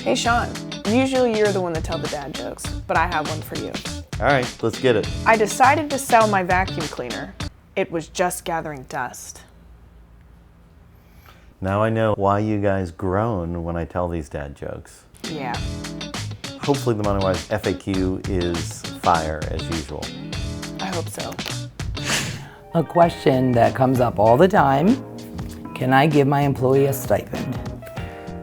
Hey Sean, usually you're the one that tells the dad jokes, but I have one for you. All right, let's get it. I decided to sell my vacuum cleaner. It was just gathering dust. Now I know why you guys groan when I tell these dad jokes. Yeah. Hopefully the Moneywise FAQ is fire as usual. I hope so. A question that comes up all the time: can I give my employee a stipend?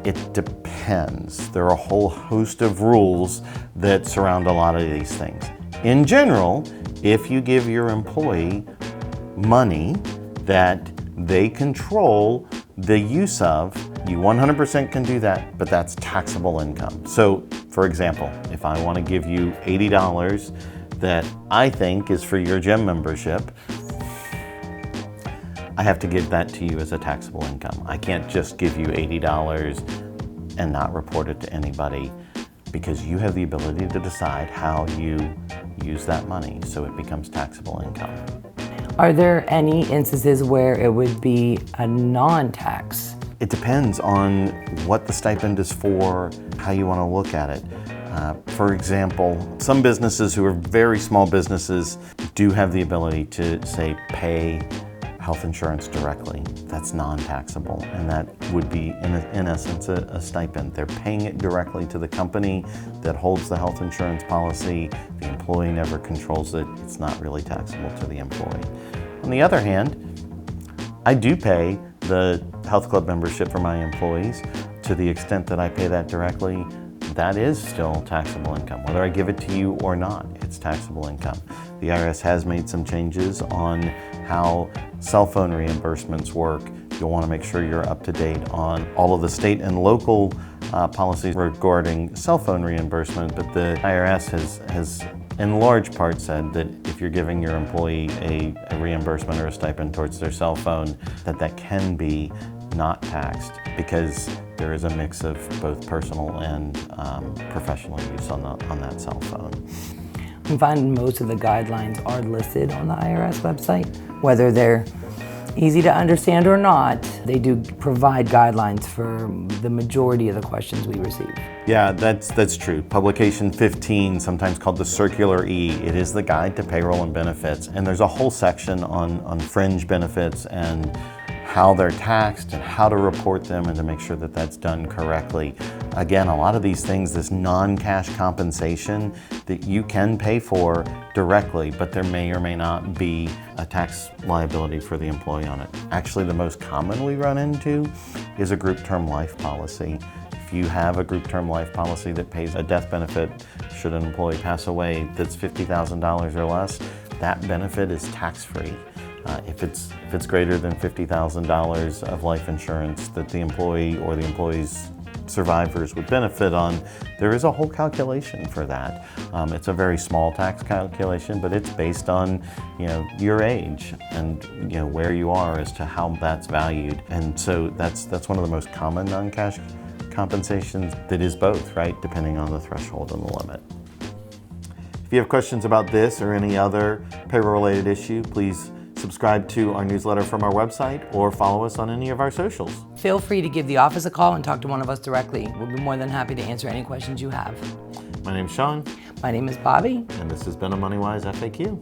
It depends. There are a whole host of rules that surround a lot of these things. In general, if you give your employee money that they control the use of, you 100% can do that, but that's taxable income. So, for example, if I want to give you $80 that I think is for your gym membership, I have to give that to you as a taxable income. I can't just give you $80 and not report it to anybody, because you have the ability to decide how you use that money, so it becomes taxable income. Are there any instances where it would be a non-tax? It depends on what the stipend is for, how you want to look at it. For example, some businesses who are very small businesses do have the ability to, say, pay health insurance directly. That's non-taxable, and that would be, in essence, a stipend. They're paying it directly to the company that holds the health insurance policy. The employee never controls it. It's not really taxable to the employee. On the other hand, I do pay the health club membership for my employees. To the extent that I pay that directly, that is still taxable income. Whether I give it to you or not, it's taxable income. The IRS has made some changes on how cell phone reimbursements work. You'll want to make sure you're up to date on all of the state and local policies regarding cell phone reimbursement, but the IRS has in large part said that if you're giving your employee a reimbursement or a stipend towards their cell phone, that can be not taxed, because there is a mix of both personal and professional use on that cell phone. I find most of the guidelines are listed on the IRS website. Whether they're easy to understand or not, they do provide guidelines for the majority of the questions we receive. Yeah, that's true. Publication 15, sometimes called the Circular E, it is the guide to payroll and benefits, and there's a whole section on fringe benefits and how they're taxed and how to report them and to make sure that that's done correctly. Again, a lot of these things, this non-cash compensation that you can pay for directly, but there may or may not be a tax liability for the employee on it. Actually, the most common we run into is a group term life policy. If you have a group term life policy that pays a death benefit should an employee pass away that's $50,000 or less, that benefit is tax-free. If it's greater than $50,000 of life insurance that the employee or the employee's survivors would benefit on, there is a whole calculation for that. It's a very small tax calculation, but it's based on your age and where you are as to how that's valued. And so that's one of the most common non-cash compensations that is both, right, depending on the threshold and the limit. If you have questions about this or any other payroll-related issue, please subscribe to our newsletter from our website or follow us on any of our socials. Feel free to give the office a call and talk to one of us directly. We'll be more than happy to answer any questions you have. My name's Sean. My name is Bobby. And this has been a Moneywise FAQ.